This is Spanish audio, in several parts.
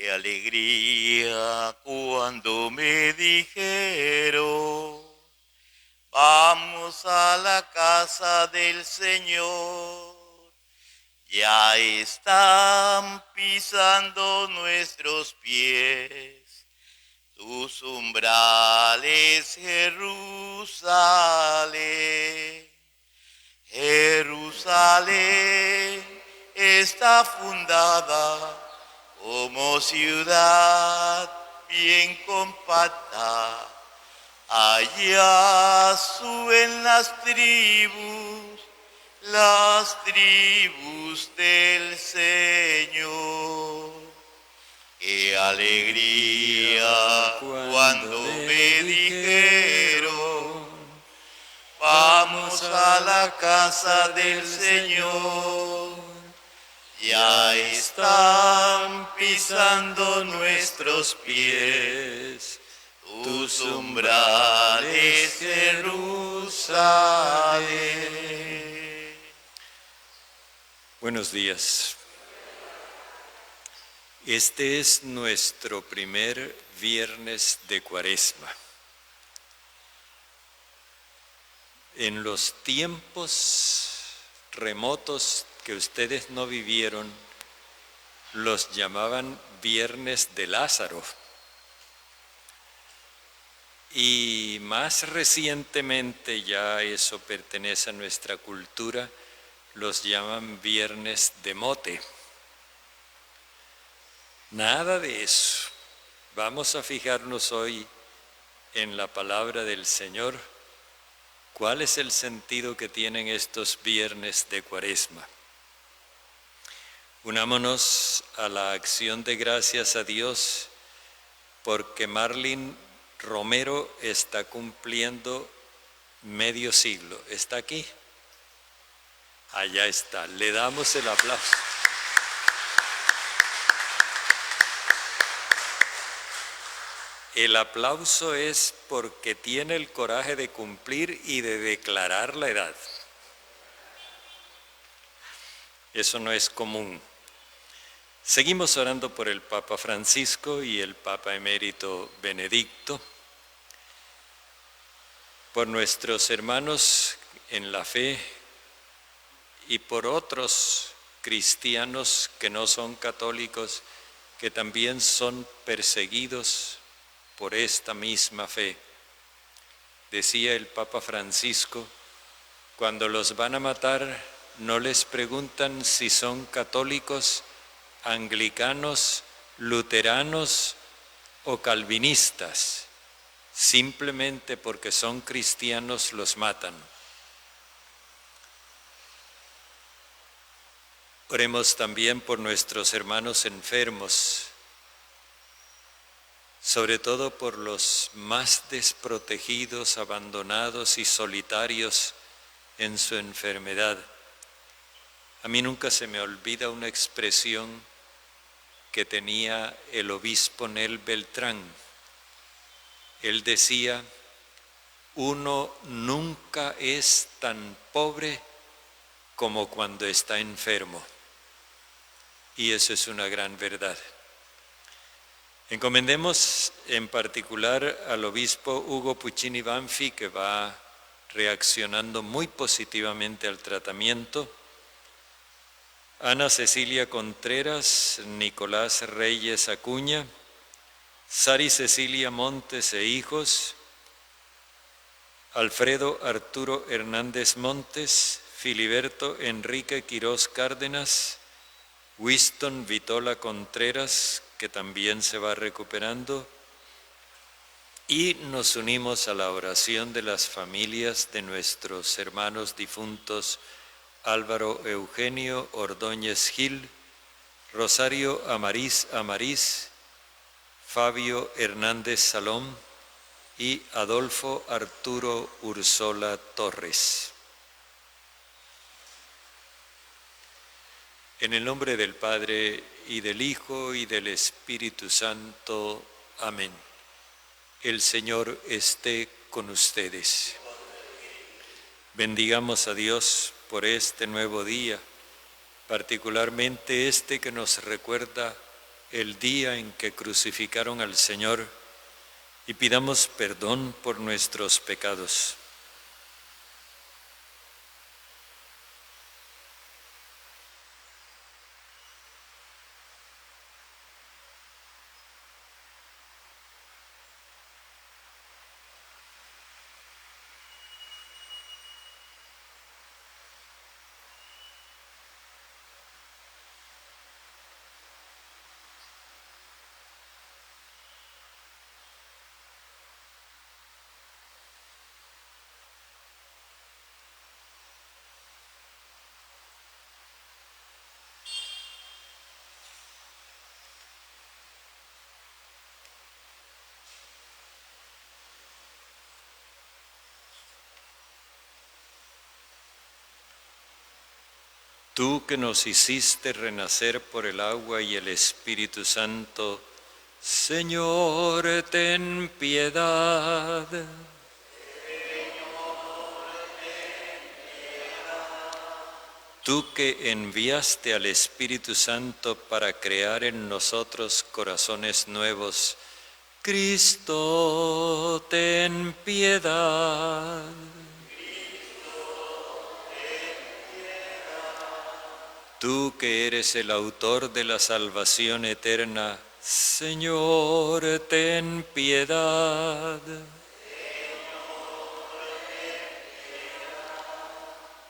Qué alegría cuando me dijeron, vamos a la casa del Señor. Ya están pisando nuestros pies tus umbrales, Jerusalén. Jerusalén está fundada como ciudad bien compacta. Allá suben las tribus del Señor. Qué alegría cuando me dijeron, vamos a la casa del Señor. Ya están pisando nuestros pies tus umbrales, Jerusalén. Buenos días. Este es nuestro primer viernes de Cuaresma. En los tiempos remotos que ustedes no vivieron, los llamaban Viernes de Lázaro. Y más recientemente, ya eso pertenece a nuestra cultura, los llaman Viernes de Mote. Nada de eso. Vamos a fijarnos hoy en la palabra del Señor. ¿Cuál es el sentido que tienen estos viernes de Cuaresma? Unámonos a la acción de gracias a Dios porque Marlene Romero está cumpliendo medio siglo. ¿Está aquí? Allá está. Le damos el aplauso. El aplauso es porque tiene el coraje de cumplir y de declarar la edad. Eso no es común. Seguimos orando por el Papa Francisco y el Papa Emérito Benedicto, por nuestros hermanos en la fe y por otros cristianos que no son católicos, que también son perseguidos por esta misma fe. Decía el Papa Francisco, cuando los van a matar, no les preguntan si son católicos, anglicanos, luteranos o calvinistas. Simplemente porque son cristianos los matan. Oremos también por nuestros hermanos enfermos, sobre todo por los más desprotegidos, abandonados y solitarios en su enfermedad. A mí nunca se me olvida una expresión que tenía el obispo Nel Beltrán. Él decía, uno nunca es tan pobre como cuando está enfermo. Y eso es una gran verdad. Encomendemos en particular al obispo Hugo Puccini Banfi, que va reaccionando muy positivamente al tratamiento, Ana Cecilia Contreras, Nicolás Reyes Acuña, Sari Cecilia Montes e hijos, Alfredo Arturo Hernández Montes, Filiberto Enrique Quirós Cárdenas, Winston Vitola Contreras, que también se va recuperando, y nos unimos a la oración de las familias de nuestros hermanos difuntos Álvaro Eugenio Ordóñez Gil, Rosario Amariz Amariz, Fabio Hernández Salón y Adolfo Arturo Ursola Torres. En el nombre del Padre, y del Hijo, y del Espíritu Santo. Amén. El Señor esté con ustedes. Bendigamos a Dios por este nuevo día, particularmente este que nos recuerda el día en que crucificaron al Señor y pidamos perdón por nuestros pecados. Tú que nos hiciste renacer por el agua y el Espíritu Santo, Señor, ten piedad. Tú que enviaste al Espíritu Santo para crear en nosotros corazones nuevos, Cristo, ten piedad. Tú que eres el autor de la salvación eterna, Señor, ten piedad.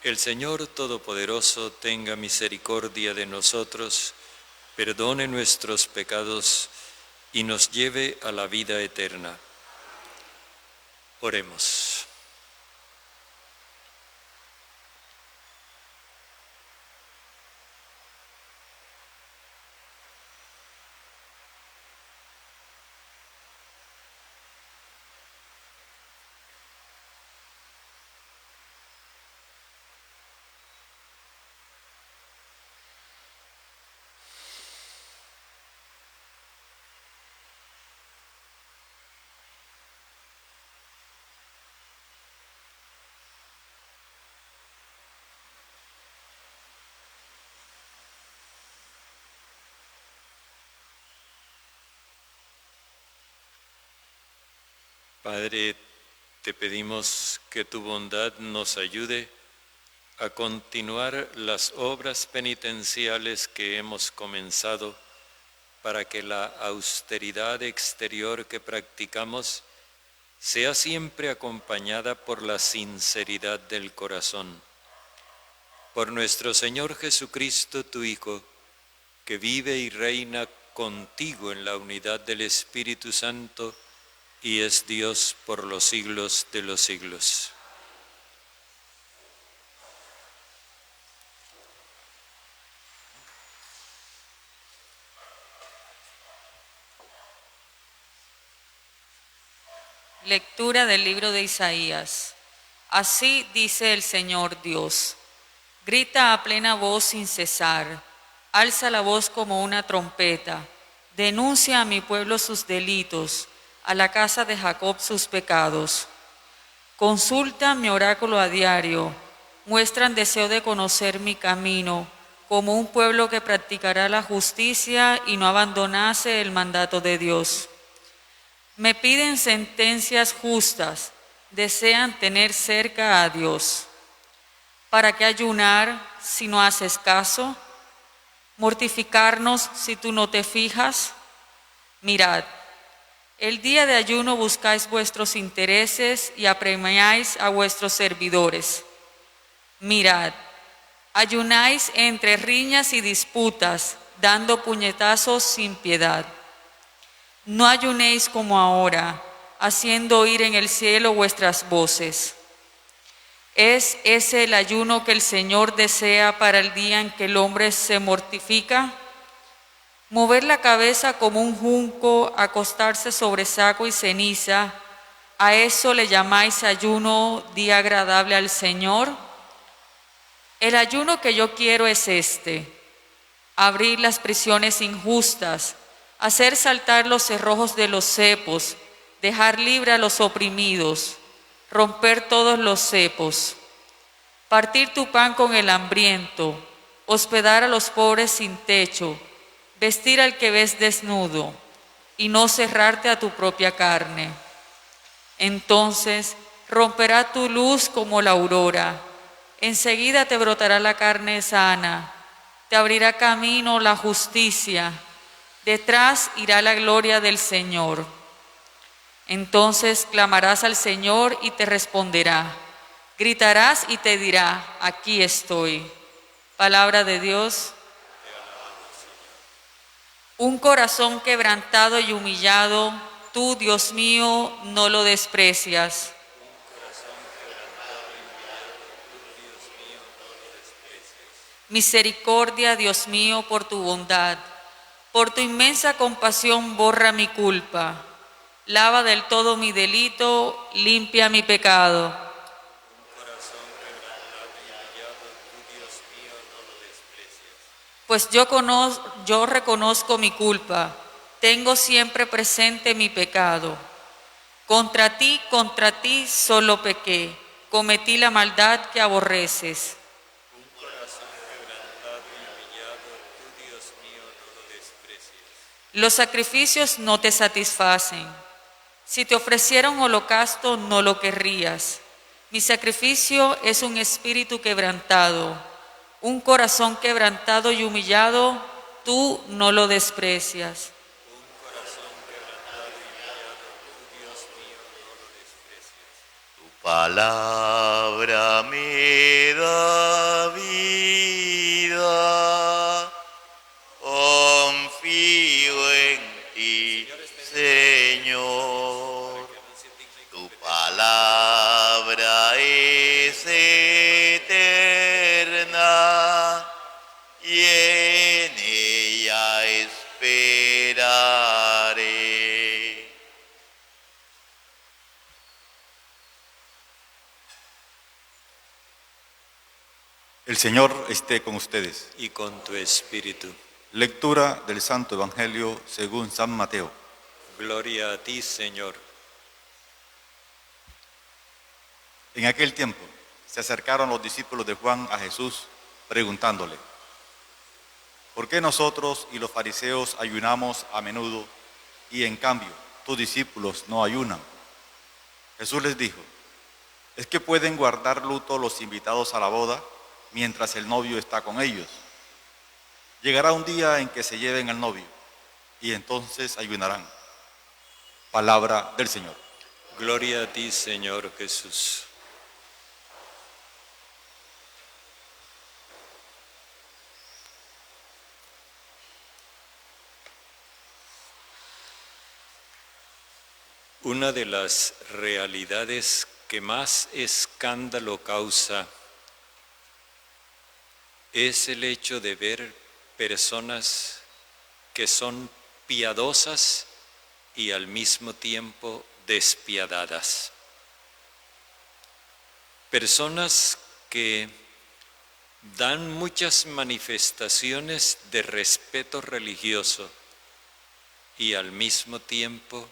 El Señor Todopoderoso tenga misericordia de nosotros, perdone nuestros pecados y nos lleve a la vida eterna. Oremos. Padre, te pedimos que tu bondad nos ayude a continuar las obras penitenciales que hemos comenzado para que la austeridad exterior que practicamos sea siempre acompañada por la sinceridad del corazón. Por nuestro Señor Jesucristo, tu Hijo, que vive y reina contigo en la unidad del Espíritu Santo, y es Dios por los siglos de los siglos. Lectura del libro de Isaías. Así dice el Señor Dios: grita a plena voz sin cesar, alza la voz como una trompeta, denuncia a mi pueblo sus delitos, a la casa de Jacob sus pecados. Consultan mi oráculo a diario, muestran deseo de conocer mi camino, como un pueblo que practicará la justicia y no abandonase el mandato de Dios. Me piden sentencias justas, desean tener cerca a Dios. ¿Para qué ayunar si no haces caso? ¿Mortificarnos si tú no te fijas? Mirad, el día de ayuno buscáis vuestros intereses y apremiáis a vuestros servidores. Mirad, ayunáis entre riñas y disputas, dando puñetazos sin piedad. No ayunéis como ahora, haciendo oír en el cielo vuestras voces. ¿Es ese el ayuno que el Señor desea para el día en que el hombre se mortifica? Mover la cabeza como un junco, acostarse sobre saco y ceniza, ¿a eso le llamáis ayuno, día agradable al Señor? El ayuno que yo quiero es este: abrir las prisiones injustas, hacer saltar los cerrojos de los cepos, dejar libre a los oprimidos, romper todos los cepos, partir tu pan con el hambriento, hospedar a los pobres sin techo, vestir al que ves desnudo y no cerrarte a tu propia carne. Entonces romperá tu luz como la aurora, enseguida te brotará la carne sana, te abrirá camino la justicia, detrás irá la gloria del Señor. Entonces clamarás al Señor y te responderá, gritarás y te dirá, aquí estoy. Palabra de Dios. Un corazón quebrantado y humillado, tú, Dios mío, no lo desprecias. Misericordia, Dios mío, por tu bondad. Por tu inmensa compasión borra mi culpa. Lava del todo mi delito, limpia mi pecado. Pues yo reconozco mi culpa, tengo siempre presente mi pecado. Contra ti solo pequé, cometí la maldad que aborreces. Un corazón quebrantado y humillado, tú, Dios mío, no lo desprecias. Los sacrificios no te satisfacen. Si te ofreciera un holocausto, no lo querrías. Mi sacrificio es un espíritu quebrantado, un corazón quebrantado y humillado, tú no lo desprecias. Un corazón quebrantado y humillado, tú, Dios mío, no lo desprecias. Tu palabra me da vida, confío en ti, Señor. Tu palabra es eterna y en ella esperaré. El Señor esté con ustedes. Y con tu espíritu. Lectura del Santo Evangelio según San Mateo. Gloria a ti, Señor. En aquel tiempo se acercaron los discípulos de Juan a Jesús preguntándole, ¿por qué nosotros y los fariseos ayunamos a menudo y en cambio tus discípulos no ayunan? Jesús les dijo, ¿es que pueden guardar luto los invitados a la boda mientras el novio está con ellos? Llegará un día en que se lleven al novio y entonces ayunarán. Palabra del Señor. Gloria a ti, Señor Jesús. Una de las realidades que más escándalo causa es el hecho de ver personas que son piadosas y al mismo tiempo despiadadas. Personas que dan muchas manifestaciones de respeto religioso y al mismo tiempo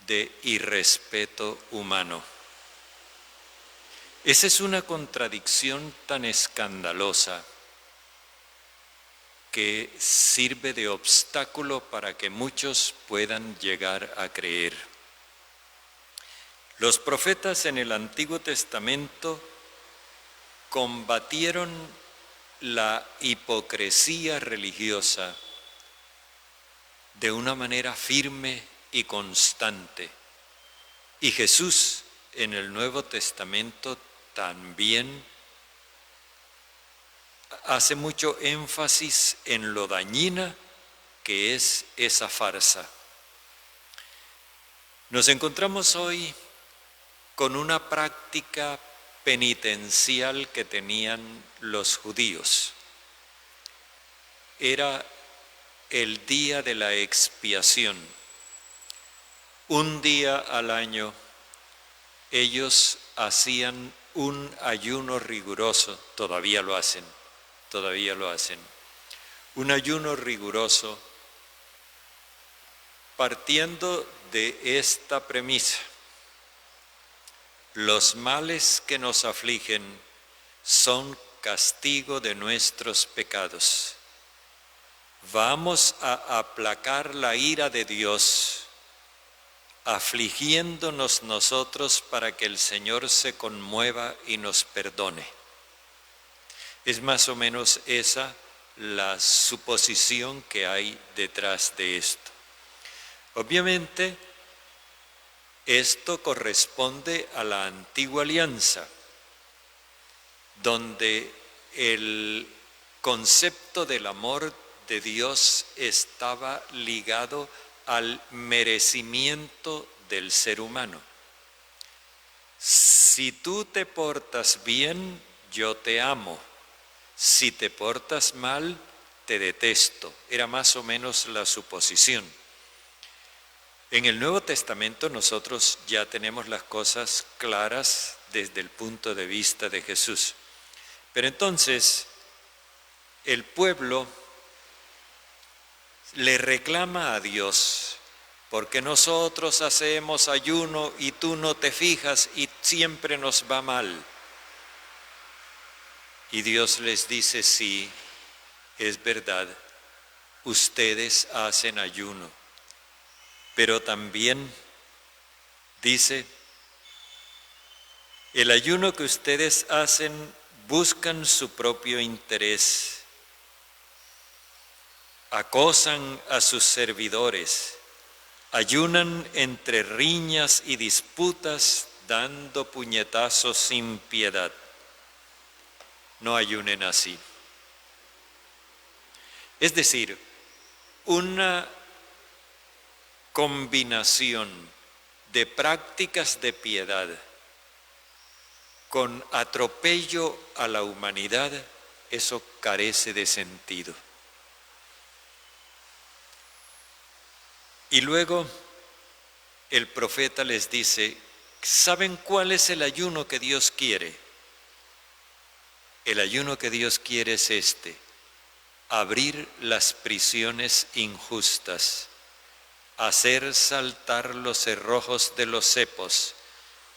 de irrespeto humano. Esa es una contradicción tan escandalosa que sirve de obstáculo para que muchos puedan llegar a creer. Los profetas en el Antiguo Testamento combatieron la hipocresía religiosa de una manera firme y constante. Y Jesús en el Nuevo Testamento también hace mucho énfasis en lo dañina que es esa farsa. Nos encontramos hoy con una práctica penitencial que tenían los judíos. Era el día de la expiación. Un día al año ellos hacían un ayuno riguroso, todavía lo hacen, un ayuno riguroso partiendo de esta premisa: los males que nos afligen son castigo de nuestros pecados. vamos a aplacar la ira de Dios, afligiéndonos nosotros para que el Señor se conmueva y nos perdone. Es más o menos esa la suposición que hay detrás de esto. Obviamente, esto corresponde a la antigua alianza, donde el concepto del amor de Dios estaba ligado al merecimiento del ser humano. Si tú te portas bien, yo te amo. Si te portas mal, te detesto. Era más o menos la suposición. En el Nuevo Testamento nosotros ya tenemos las cosas claras desde el punto de vista de Jesús. Pero entonces, el pueblo le reclama a Dios, porque nosotros hacemos ayuno y tú no te fijas y siempre nos va mal. Y Dios les dice, sí, es verdad, ustedes hacen ayuno, pero también dice, el ayuno que ustedes hacen buscan su propio interés, acosan a sus servidores, ayunan entre riñas y disputas, dando puñetazos sin piedad. No ayunen así. Es decir, una combinación de prácticas de piedad con atropello a la humanidad, eso carece de sentido. Y luego el profeta les dice, ¿saben cuál es el ayuno que Dios quiere? El ayuno que Dios quiere es este: abrir las prisiones injustas, hacer saltar los cerrojos de los cepos,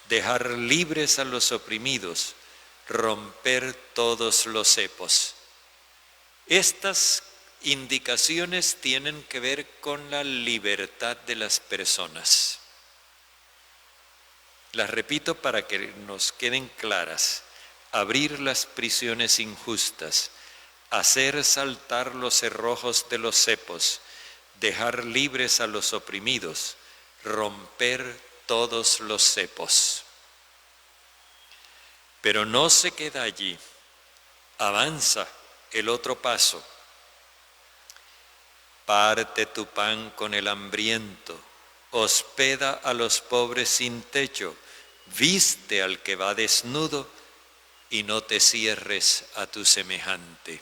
dejar libres a los oprimidos, romper todos los cepos. Estas indicaciones tienen que ver con la libertad de las personas. Las repito para que nos queden claras. Abrir las prisiones injustas, hacer saltar los cerrojos de los cepos, dejar libres a los oprimidos, romper todos los cepos. Pero no se queda allí, avanza el otro paso. Parte tu pan con el hambriento, hospeda a los pobres sin techo, viste al que va desnudo, y no te cierres a tu semejante.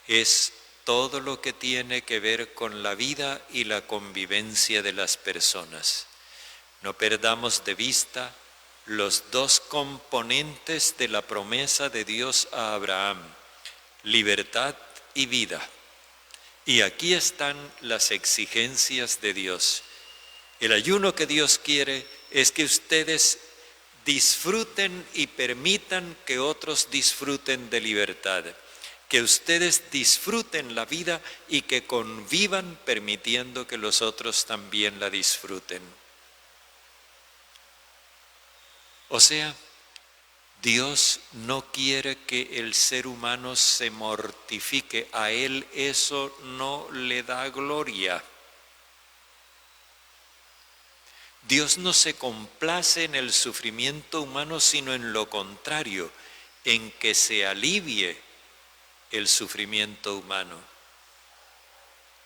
Es todo lo que tiene que ver con la vida y la convivencia de las personas. No perdamos de vista los dos componentes de la promesa de Dios a Abraham: libertad y vida. Y aquí están las exigencias de Dios. El ayuno que Dios quiere es que ustedes disfruten y permitan que otros disfruten de libertad, que ustedes disfruten la vida y que convivan permitiendo que los otros también la disfruten. O sea, Dios no quiere que el ser humano se mortifique, a Él eso no le da gloria. Dios no se complace en el sufrimiento humano, sino en lo contrario, en que se alivie el sufrimiento humano.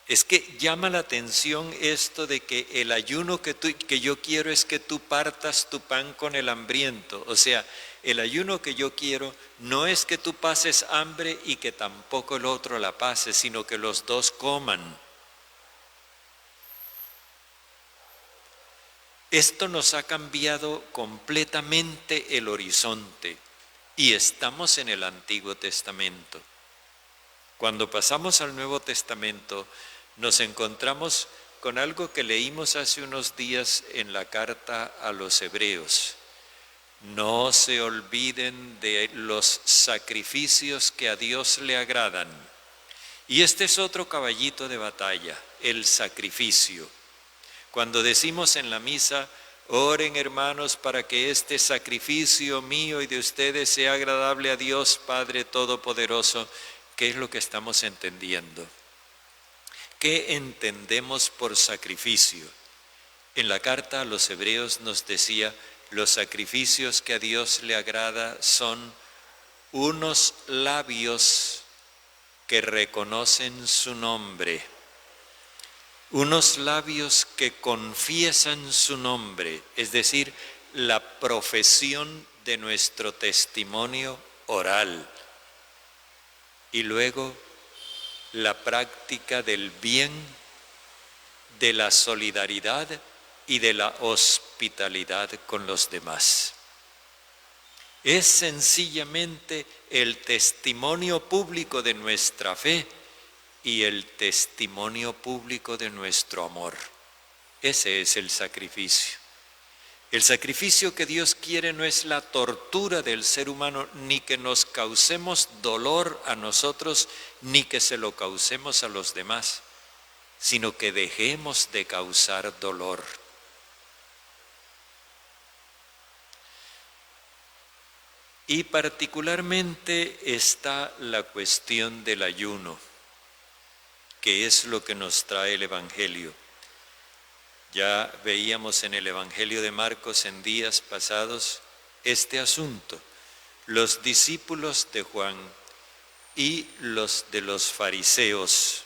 Es que llama la atención esto de que el ayuno que yo quiero es que tú partas tu pan con el hambriento. O sea, el ayuno que yo quiero no es que tú pases hambre y que tampoco el otro la pase, sino que los dos coman. Esto nos ha cambiado completamente el horizonte y estamos en el Antiguo Testamento. Cuando pasamos al Nuevo Testamento nos encontramos con algo que leímos hace unos días en la carta a los Hebreos. No se olviden de los sacrificios que a Dios le agradan Y este es otro caballito de batalla, el sacrificio. Cuando decimos en la misa, oren hermanos para que este sacrificio mío y de ustedes sea agradable a Dios Padre Todopoderoso, ¿qué es lo que estamos entendiendo? ¿Qué entendemos por sacrificio? En la carta a los Hebreos nos decía, los sacrificios que a Dios le agrada son unos labios que reconocen su nombre, unos labios que confiesan su nombre, es decir, la profesión de nuestro testimonio oral, y luego la práctica del bien, de la solidaridad y de la hospitalidad con los demás. Es sencillamente el testimonio público de nuestra fe y el testimonio público de nuestro amor. Ese es el sacrificio. El sacrificio que Dios quiere no es la tortura del ser humano, ni que nos causemos dolor a nosotros, ni que se lo causemos a los demás, sino que dejemos de causar dolor. Y particularmente está la cuestión del ayuno, que es lo que nos trae el Evangelio. Ya veíamos en el Evangelio de Marcos en días pasados este asunto. Los discípulos de Juan y los de los fariseos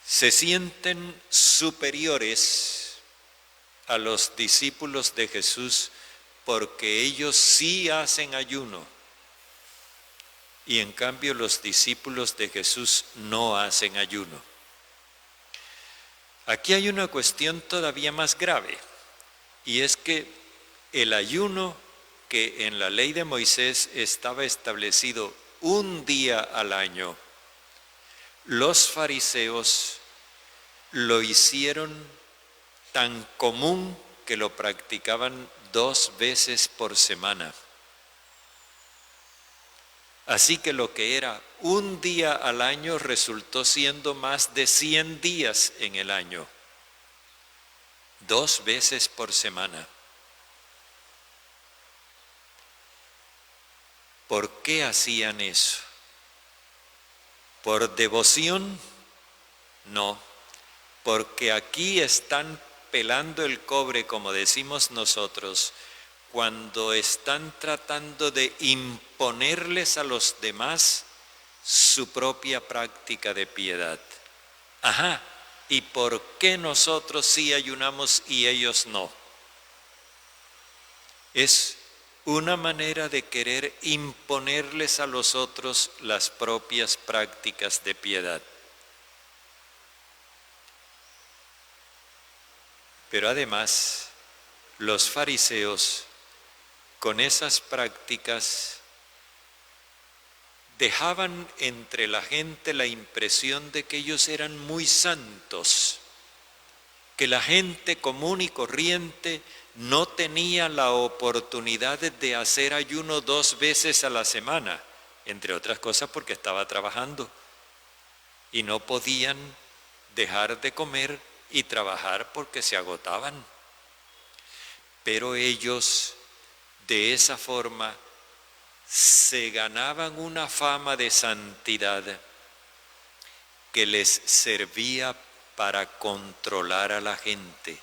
se sienten superiores a los discípulos de Jesús porque ellos sí hacen ayuno y en cambio los discípulos de Jesús no hacen ayuno. Aquí hay una cuestión todavía más grave, y es que el ayuno que en la ley de Moisés estaba establecido un día al año, los fariseos lo hicieron tan común que lo practicaban 2 veces por semana. Así que lo que era un día al año resultó siendo más de 100 días en el año, 2 veces por semana. ¿Por qué hacían eso? ¿Por devoción? No, porque aquí están pelando el cobre, como decimos nosotros, cuando están tratando de imponerles a los demás su propia práctica de piedad. Ajá, ¿y por qué nosotros sí ayunamos y ellos no? Es una manera de querer imponerles a los otros las propias prácticas de piedad. Pero además, los fariseos, con esas prácticas, dejaban entre la gente la impresión de que ellos eran muy santos, que la gente común y corriente no tenía la oportunidad de hacer ayuno 2 veces a la semana, entre otras cosas porque estaba trabajando y no podían dejar de comer y trabajar porque se agotaban. Pero ellos de esa forma se ganaban una fama de santidad que les servía para controlar a la gente,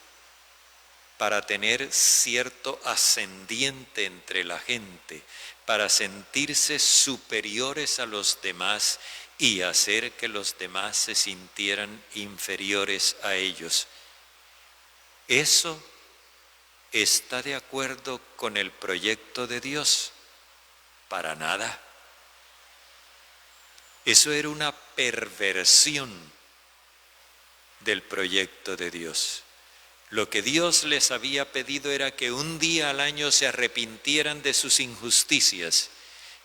para tener cierto ascendiente entre la gente, para sentirse superiores a los demás y hacer que los demás se sintieran inferiores a ellos. ¿Eso está de acuerdo con el proyecto de Dios? Para nada. Eso era una perversión del proyecto de Dios. Lo que Dios les había pedido era que un día al año se arrepintieran de sus injusticias,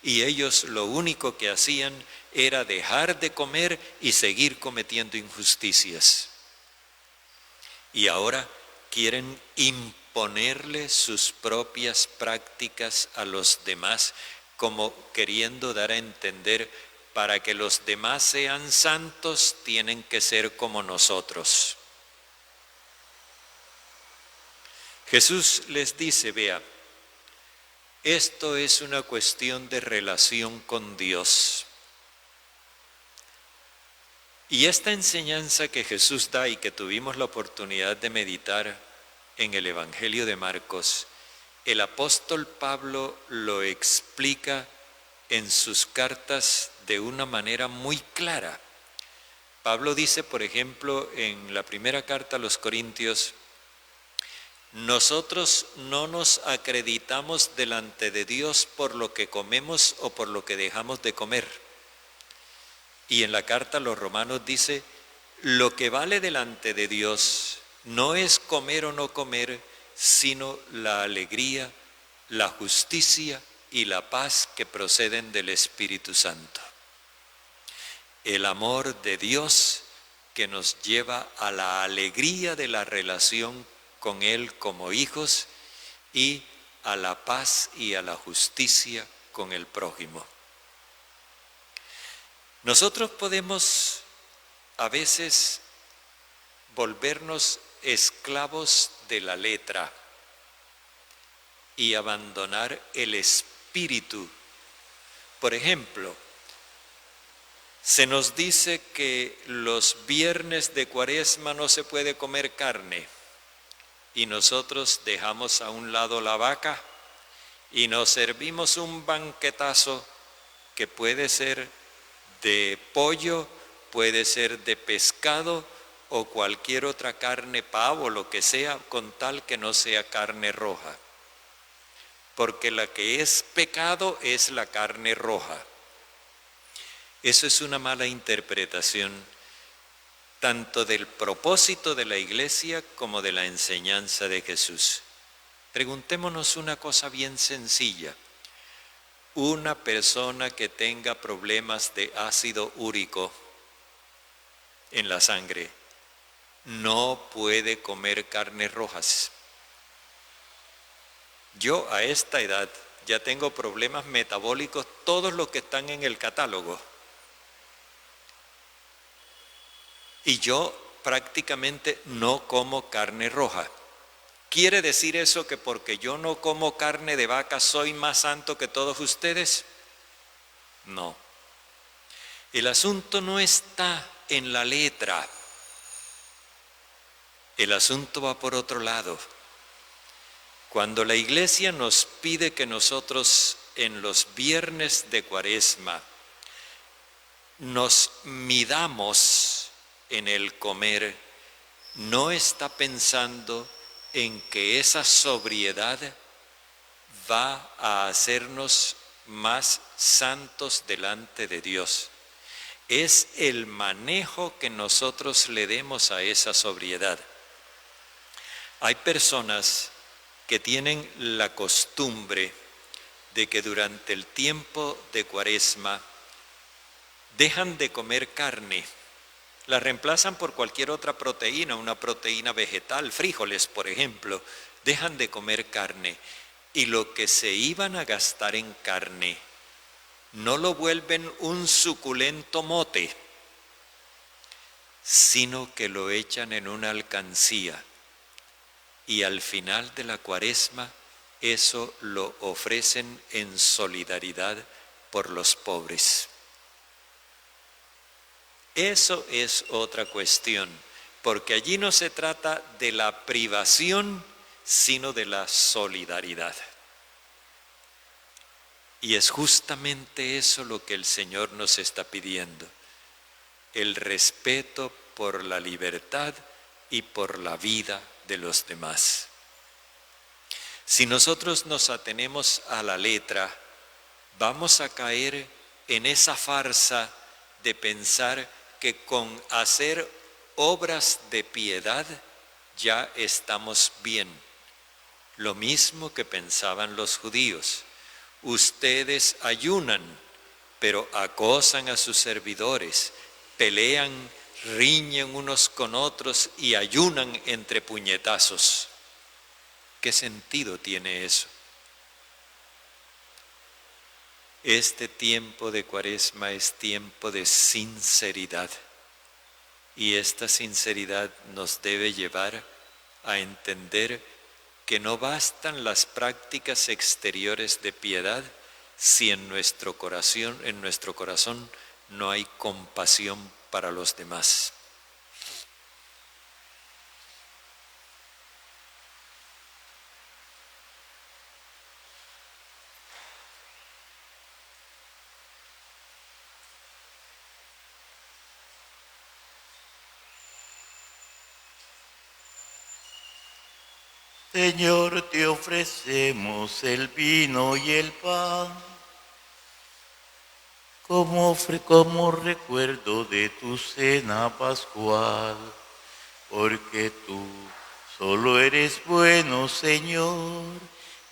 y ellos lo único que hacían era dejar de comer y seguir cometiendo injusticias. Y ahora quieren imponerle sus propias prácticas a los demás, como queriendo dar a entender: para que los demás sean santos, tienen que ser como nosotros. Jesús les dice, vea, esto es una cuestión de relación con Dios. Y esta enseñanza que Jesús da y que tuvimos la oportunidad de meditar en el Evangelio de Marcos, el apóstol Pablo lo explica en sus cartas de una manera muy clara. Pablo dice, por ejemplo, en la primera carta a los Corintios, nosotros no nos acreditamos delante de Dios por lo que comemos o por lo que dejamos de comer. Y en la carta a los Romanos dice, lo que vale delante de Dios no es comer o no comer, sino la alegría, la justicia y la paz que proceden del Espíritu Santo. El amor de Dios que nos lleva a la alegría de la relación con Él como hijos y a la paz y a la justicia con el prójimo. Nosotros podemos a veces volvernos esclavos de la letra y abandonar el espíritu. Por ejemplo, se nos dice que los viernes de Cuaresma no se puede comer carne y nosotros dejamos a un lado la vaca y nos servimos un banquetazo que puede ser de pollo, puede ser de pescado o cualquier otra carne, pavo, lo que sea, con tal que no sea carne roja. Porque la que es pecado es la carne roja. Eso es una mala interpretación tanto del propósito de la iglesia como de la enseñanza de Jesús. Preguntémonos una cosa bien sencilla. Una persona que tenga problemas de ácido úrico en la sangre no puede comer carnes rojas. Yo a esta edad ya tengo problemas metabólicos, todos los que están en el catálogo. Y yo prácticamente no como carne roja. ¿Quiere decir eso que porque yo no como carne de vaca soy más santo que todos ustedes? No. El asunto no está en la letra. El asunto va por otro lado. Cuando la iglesia nos pide que nosotros en los viernes de Cuaresma nos midamos en el comer, no está pensando en que esa sobriedad va a hacernos más santos delante de Dios. Es el manejo que nosotros le demos a esa sobriedad. Hay personas que tienen la costumbre de que durante el tiempo de Cuaresma dejan de comer carne, la reemplazan por cualquier otra proteína, una proteína vegetal, frijoles por ejemplo, dejan de comer carne y lo que se iban a gastar en carne no lo vuelven un suculento mote, sino que lo echan en una alcancía y al final de la Cuaresma eso lo ofrecen en solidaridad por los pobres. Eso es otra cuestión, porque allí no se trata de la privación, sino de la solidaridad. Y es justamente eso lo que el Señor nos está pidiendo, el respeto por la libertad y por la vida de los demás. Si nosotros nos atenemos a la letra, vamos a caer en esa farsa de pensar que con hacer obras de piedad ya estamos bien. Lo mismo que pensaban los judíos. Ustedes ayunan, pero acosan a sus servidores, pelean, riñen unos con otros y ayunan entre puñetazos. ¿Qué sentido tiene eso? Este tiempo de Cuaresma es tiempo de sinceridad. Y esta sinceridad nos debe llevar a entender que no bastan las prácticas exteriores de piedad si en nuestro corazón no hay compasión para los demás. Señor, te ofrecemos el vino y el pan como recuerdo de tu cena pascual, porque tú solo eres bueno, Señor.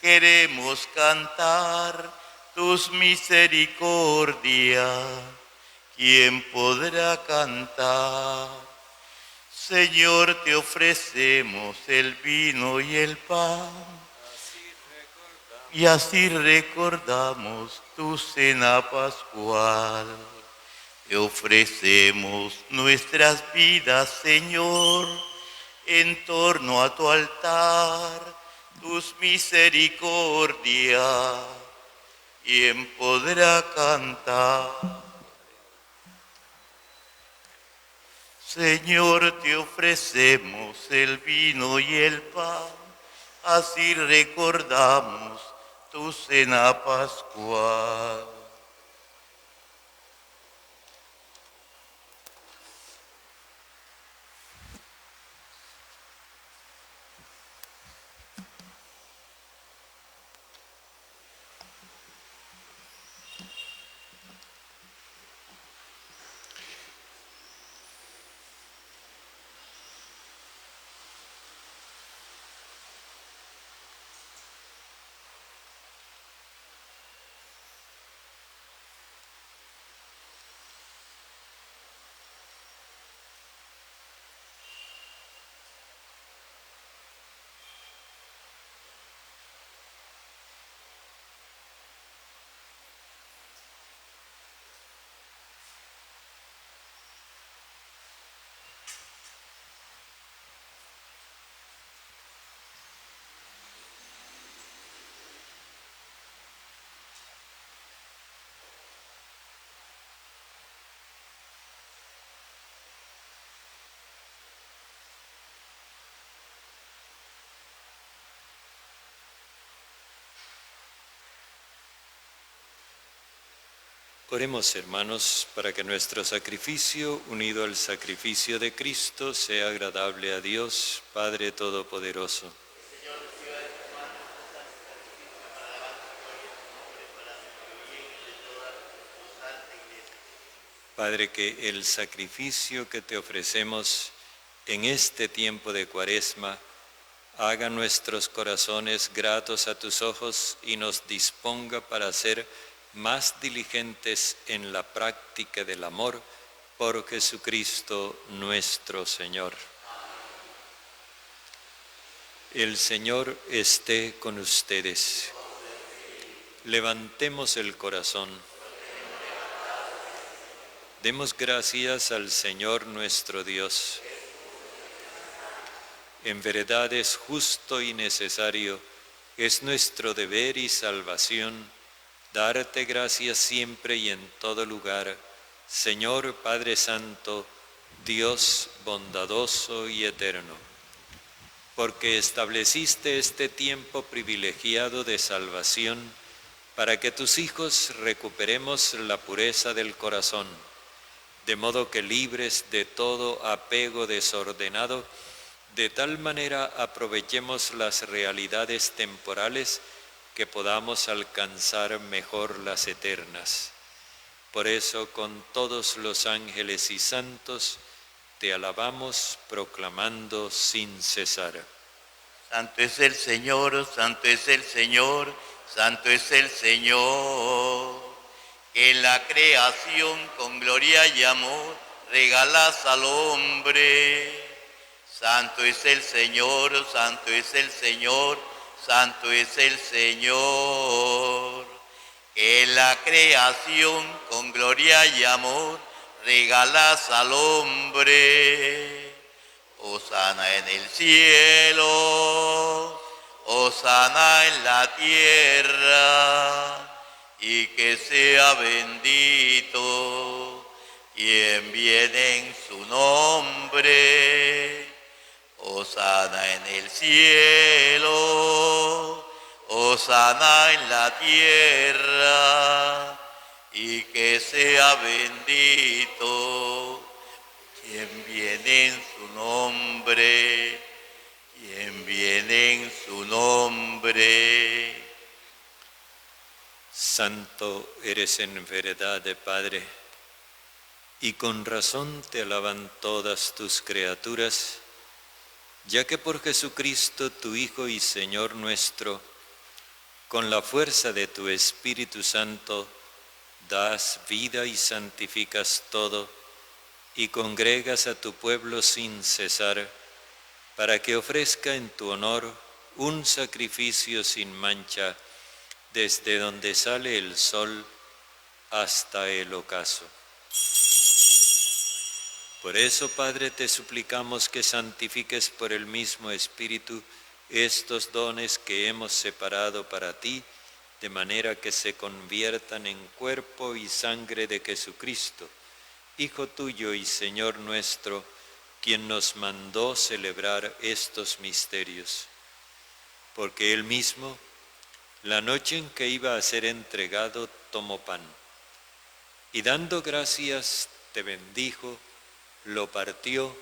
Queremos cantar tus misericordias. ¿Quién podrá cantar? Señor, te ofrecemos el vino y el pan, y así recordamos tu cena pascual. Te ofrecemos nuestras vidas, Señor, en torno a tu altar, tus misericordias. ¿Quién podrá cantar? Señor, te ofrecemos el vino y el pan, así recordamos tu cena pascual. Oremos, hermanos, para que nuestro sacrificio, unido al sacrificio de Cristo, sea agradable a Dios, Padre Todopoderoso. Padre, que el sacrificio que te ofrecemos en este tiempo de Cuaresma haga nuestros corazones gratos a tus ojos y nos disponga para ser más diligentes en la práctica del amor por Jesucristo nuestro Señor. El Señor esté con ustedes. Levantemos el corazón. Demos gracias al Señor nuestro Dios. En verdad es justo y necesario, es nuestro deber y salvación, darte gracias siempre y en todo lugar, Señor Padre Santo, Dios bondadoso y eterno, porque estableciste este tiempo privilegiado de salvación para que tus hijos recuperemos la pureza del corazón, de modo que libres de todo apego desordenado, de tal manera aprovechemos las realidades temporales que podamos alcanzar mejor las eternas. Por eso, con todos los ángeles y santos, te alabamos proclamando sin cesar. Santo es el Señor, santo es el Señor, santo es el Señor, que en la creación con gloria y amor regalas al hombre. Santo es el Señor, santo es el Señor, santo es el Señor, que la creación con gloria y amor regalas al hombre. Hosana en el cielo, hosana en la tierra, y que sea bendito quien viene en su nombre. Hosana en el cielo, hosana en la tierra, y que sea bendito quien viene en su nombre, quien viene en su nombre. Santo eres en verdad, Padre, y con razón te alaban todas tus criaturas, ya que por Jesucristo, tu Hijo y Señor nuestro, con la fuerza de tu Espíritu Santo, das vida y santificas todo, y congregas a tu pueblo sin cesar, para que ofrezca en tu honor un sacrificio sin mancha, desde donde sale el sol hasta el ocaso. Por eso, Padre, te suplicamos que santifiques por el mismo Espíritu estos dones que hemos separado para ti, de manera que se conviertan en cuerpo y sangre de Jesucristo, Hijo tuyo y Señor nuestro, quien nos mandó celebrar estos misterios. Porque él mismo, la noche en que iba a ser entregado, tomó pan, y dando gracias, te bendijo, lo partió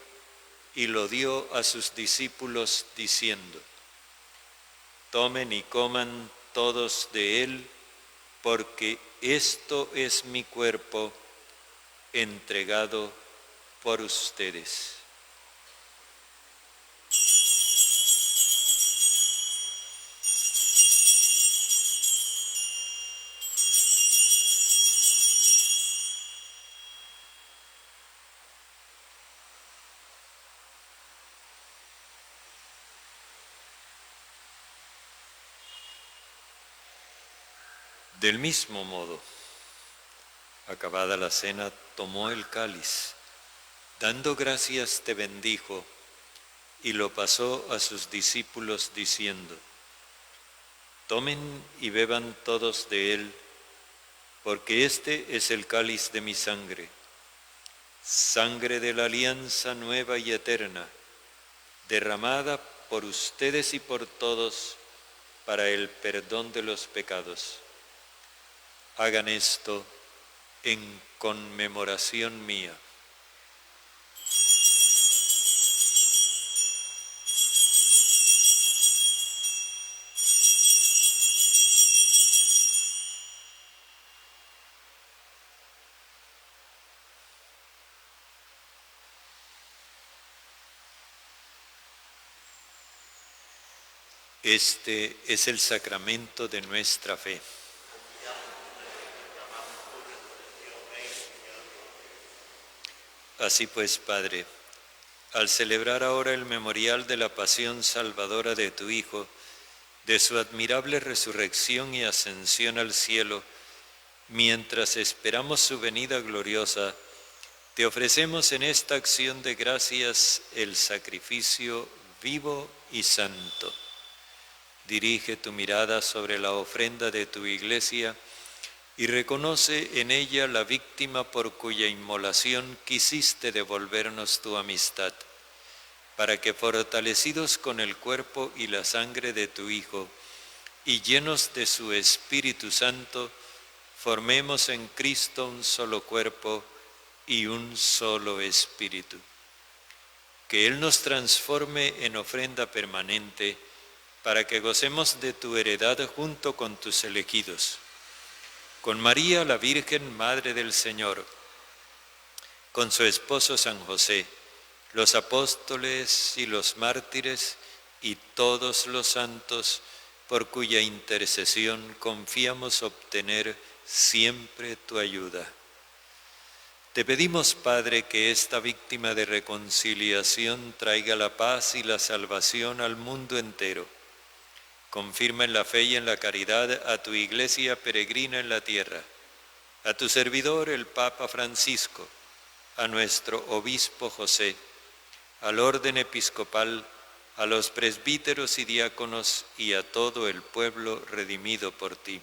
y lo dio a sus discípulos diciendo: tomen y coman todos de él, porque esto es mi cuerpo entregado por ustedes. Del mismo modo, acabada la cena, tomó el cáliz, dando gracias te bendijo, y lo pasó a sus discípulos diciendo: tomen y beban todos de él, porque este es el cáliz de mi sangre, sangre de la alianza nueva y eterna, derramada por ustedes y por todos para el perdón de los pecados. Hagan esto en conmemoración mía. Este es el sacramento de nuestra fe. Así pues, Padre, al celebrar ahora el memorial de la pasión salvadora de tu Hijo, de su admirable resurrección y ascensión al cielo, mientras esperamos su venida gloriosa, te ofrecemos en esta acción de gracias el sacrificio vivo y santo. Dirige tu mirada sobre la ofrenda de tu Iglesia y reconoce en ella la víctima por cuya inmolación quisiste devolvernos tu amistad, para que fortalecidos con el cuerpo y la sangre de tu Hijo y llenos de su Espíritu Santo, formemos en Cristo un solo cuerpo y un solo espíritu. Que Él nos transforme en ofrenda permanente, para que gocemos de tu heredad junto con tus elegidos. Con María, la Virgen, Madre del Señor, con su esposo San José, los apóstoles y los mártires y todos los santos, por cuya intercesión confiamos obtener siempre tu ayuda. Te pedimos, Padre, que esta víctima de reconciliación traiga la paz y la salvación al mundo entero. Confirma en la fe y en la caridad a tu Iglesia peregrina en la tierra, a tu servidor el Papa Francisco, a nuestro Obispo José, al orden episcopal, a los presbíteros y diáconos y a todo el pueblo redimido por ti.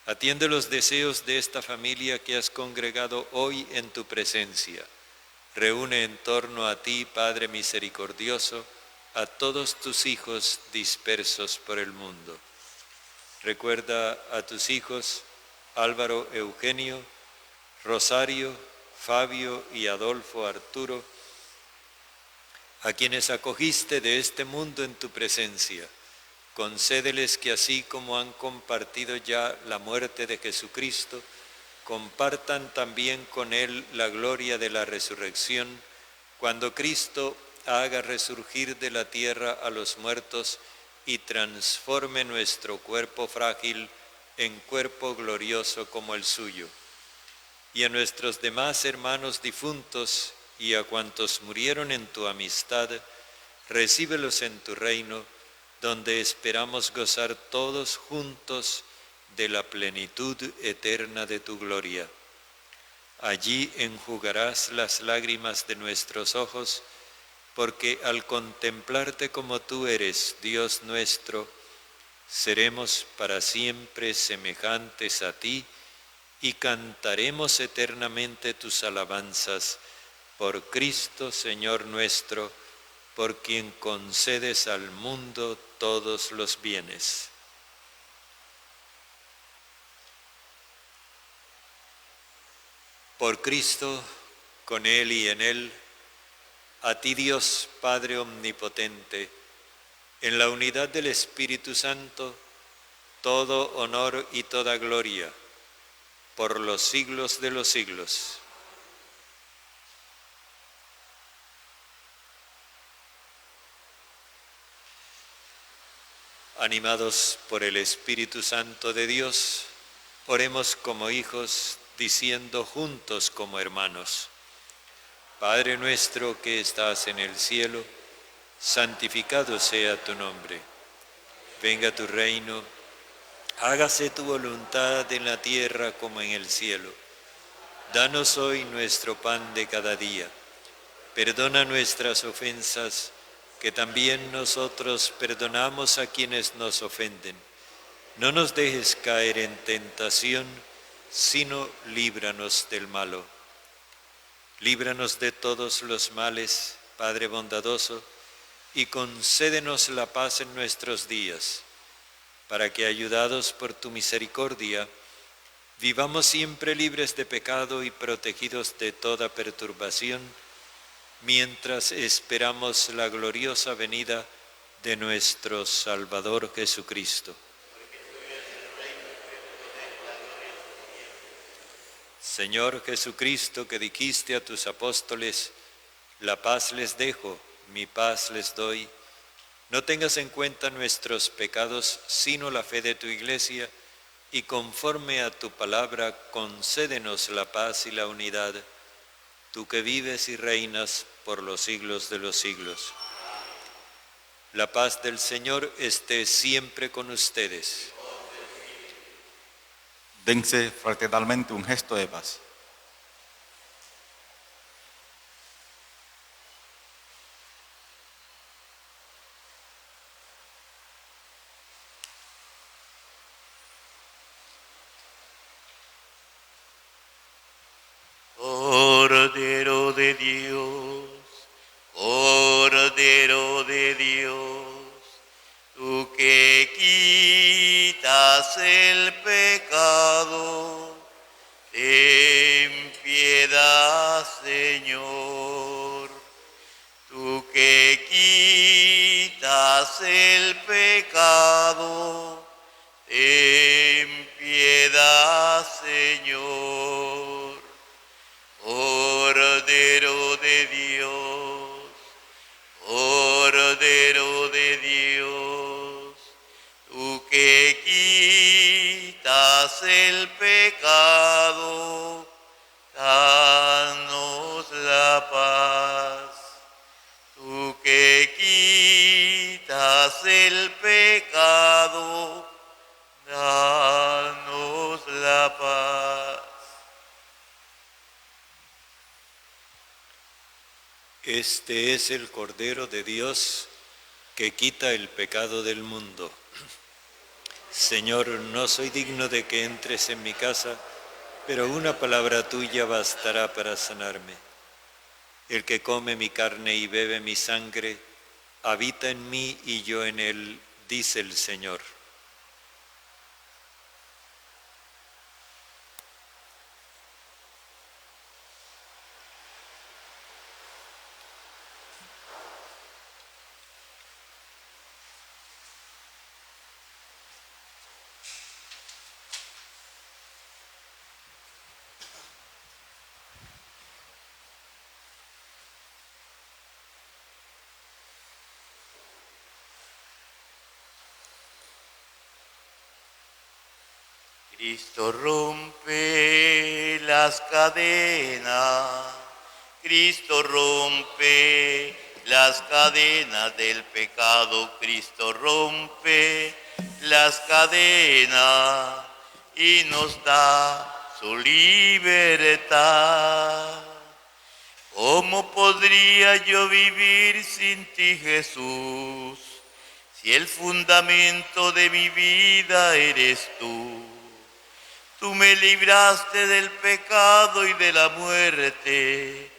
Atiende los deseos de esta familia que has congregado hoy en tu presencia. Reúne en torno a ti, Padre misericordioso, a todos tus hijos dispersos por el mundo. Recuerda a tus hijos Álvaro Eugenio, Rosario, Fabio y Adolfo Arturo, a quienes acogiste de este mundo en tu presencia. Concédeles que así como han compartido ya la muerte de Jesucristo, compartan también con Él la gloria de la resurrección, cuando Cristo haga resurgir de la tierra a los muertos y transforme nuestro cuerpo frágil en cuerpo glorioso como el suyo. Y a nuestros demás hermanos difuntos y a cuantos murieron en tu amistad, recíbelos en tu reino, donde esperamos gozar todos juntos de la plenitud eterna de tu gloria. Allí enjugarás las lágrimas de nuestros ojos, porque al contemplarte como tú eres, Dios nuestro, seremos para siempre semejantes a ti y cantaremos eternamente tus alabanzas por Cristo, Señor nuestro, por quien concedes al mundo todos los bienes. Por Cristo, con Él y en Él, a ti Dios Padre Omnipotente, en la unidad del Espíritu Santo, todo honor y toda gloria, por los siglos de los siglos. Animados por el Espíritu Santo de Dios, oremos como hijos, diciendo juntos como hermanos: Padre nuestro que estás en el cielo, santificado sea tu nombre. Venga tu reino, hágase tu voluntad en la tierra como en el cielo. Danos hoy nuestro pan de cada día. Perdona nuestras ofensas, que también nosotros perdonamos a quienes nos ofenden. No nos dejes caer en tentación, sino líbranos del malo. Líbranos de todos los males, Padre bondadoso, y concédenos la paz en nuestros días, para que, ayudados por tu misericordia, vivamos siempre libres de pecado y protegidos de toda perturbación, mientras esperamos la gloriosa venida de nuestro Salvador Jesucristo. Señor Jesucristo, que dijiste a tus apóstoles: la paz les dejo, mi paz les doy, no tengas en cuenta nuestros pecados, sino la fe de tu Iglesia, y conforme a tu palabra, concédenos la paz y la unidad, tú que vives y reinas por los siglos de los siglos. La paz del Señor esté siempre con ustedes. Dense fraternalmente un gesto de paz. Cordero de Dios, Cordero de Dios, tú que quitas el pecado, ten piedad, Señor. Tú que quitas el pecado, ten piedad, Señor. Cordero de Dios, Cordero de Dios, tú que quitas el pecado, danos la paz. Tú que quitas el pecado, Este es el Cordero de Dios que quita el pecado del mundo. Señor, no soy digno de que entres en mi casa, pero una palabra tuya bastará para sanarme. El que come mi carne y bebe mi sangre, habita en mí y yo en él, dice el Señor. Cristo rompe las cadenas, Cristo rompe las cadenas del pecado, Cristo rompe las cadenas y nos da su libertad. ¿Cómo podría yo vivir sin ti, Jesús, si el fundamento de mi vida eres tú? Tú me libraste del pecado y de la muerte.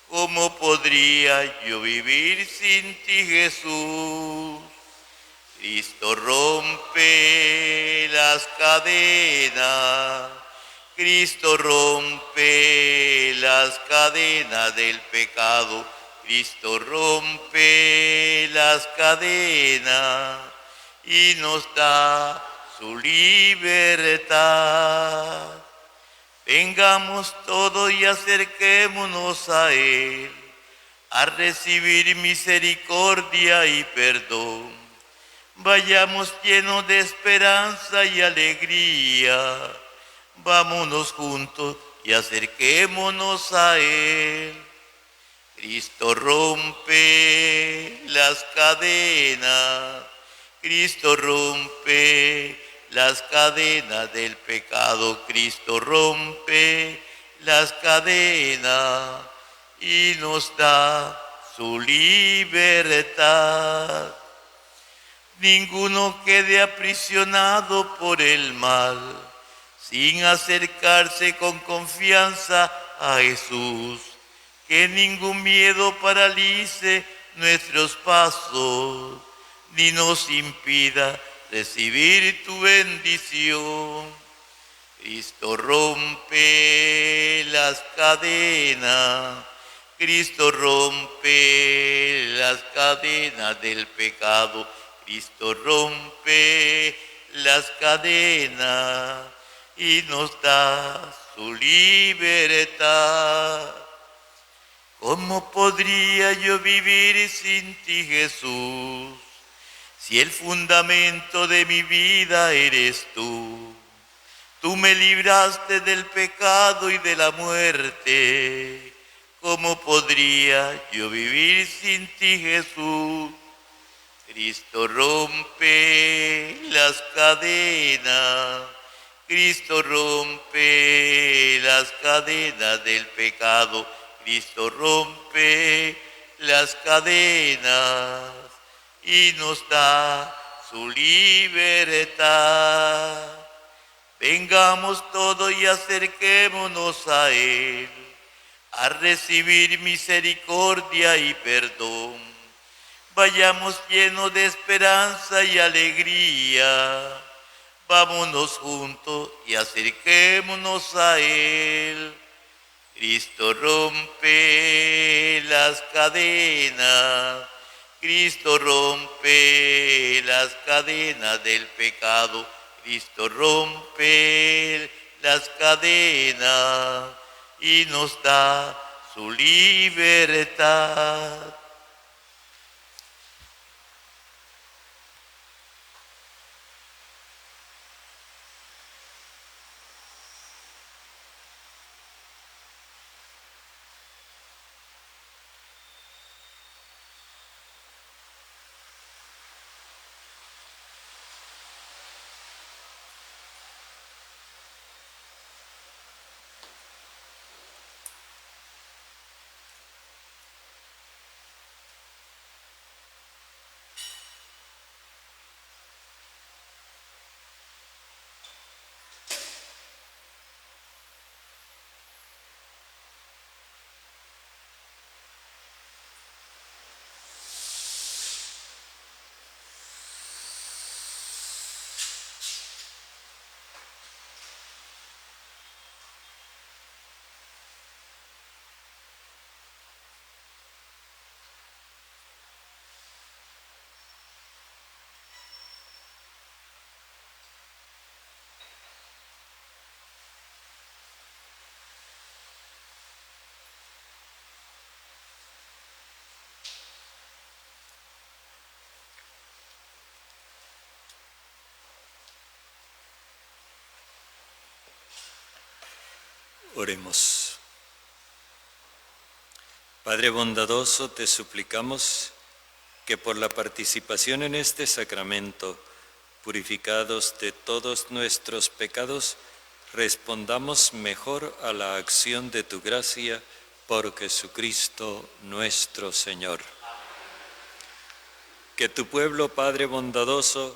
¿Cómo podría yo vivir sin ti, Jesús? Cristo rompe las cadenas. Cristo rompe las cadenas del pecado. Cristo rompe las cadenas y nos da su libertad. Vengamos todos y acerquémonos a Él, a recibir misericordia y perdón. Vayamos llenos de esperanza y alegría. Vámonos juntos y acerquémonos a Él. Cristo rompe las cadenas. Cristo rompe las cadenas del pecado. Cristo rompe las cadenas y nos da su libertad. Ninguno quede aprisionado por el mal, sin acercarse con confianza a Jesús. Que ningún miedo paralice nuestros pasos, ni nos impida recibir tu bendición. Cristo rompe las cadenas, Cristo rompe las cadenas del pecado, Cristo rompe las cadenas y nos da su libertad. ¿Cómo podría yo vivir sin ti, Jesús, si el fundamento de mi vida eres tú? Tú me libraste del pecado y de la muerte. ¿Cómo podría yo vivir sin ti, Jesús? Cristo rompe las cadenas. Cristo rompe las cadenas del pecado. Cristo rompe las cadenas y nos da su libertad. Vengamos todos y acerquémonos a Él, a recibir misericordia y perdón. Vayamos llenos de esperanza y alegría. Vámonos juntos y acerquémonos a Él. Cristo rompe las cadenas. Cristo rompe las cadenas del pecado. Cristo rompe las cadenas y nos da su libertad. Oremos. Padre bondadoso, te suplicamos que por la participación en este sacramento, purificados de todos nuestros pecados, respondamos mejor a la acción de tu gracia por Jesucristo nuestro Señor. Que tu pueblo, Padre bondadoso,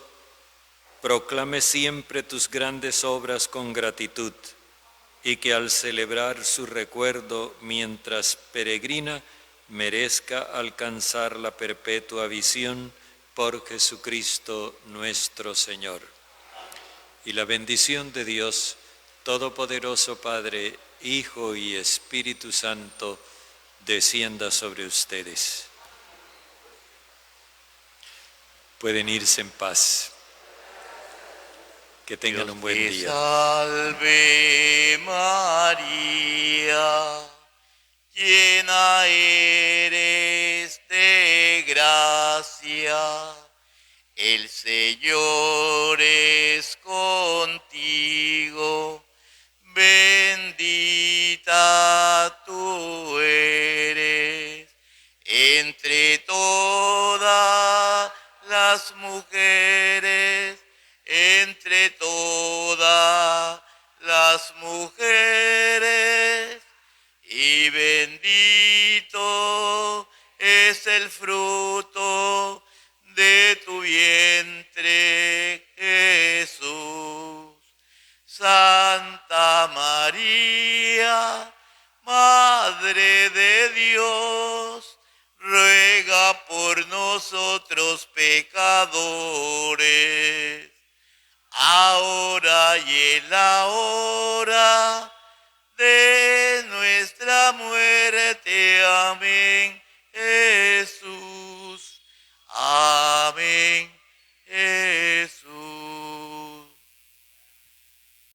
proclame siempre tus grandes obras con gratitud, y que al celebrar su recuerdo mientras peregrina, merezca alcanzar la perpetua visión por Jesucristo nuestro Señor. Y la bendición de Dios Todopoderoso, Padre, Hijo y Espíritu Santo, descienda sobre ustedes. Pueden irse en paz. Que tengan Dios un buen te día. salve María, llena eres de gracia, el Señor es contigo, bendita tú eres entre todas las mujeres, entre todas las mujeres, y bendito es el fruto de tu vientre, Jesús. Santa María, Madre de Dios, ruega por nosotros pecadores, ahora y en la hora de nuestra muerte. Amén.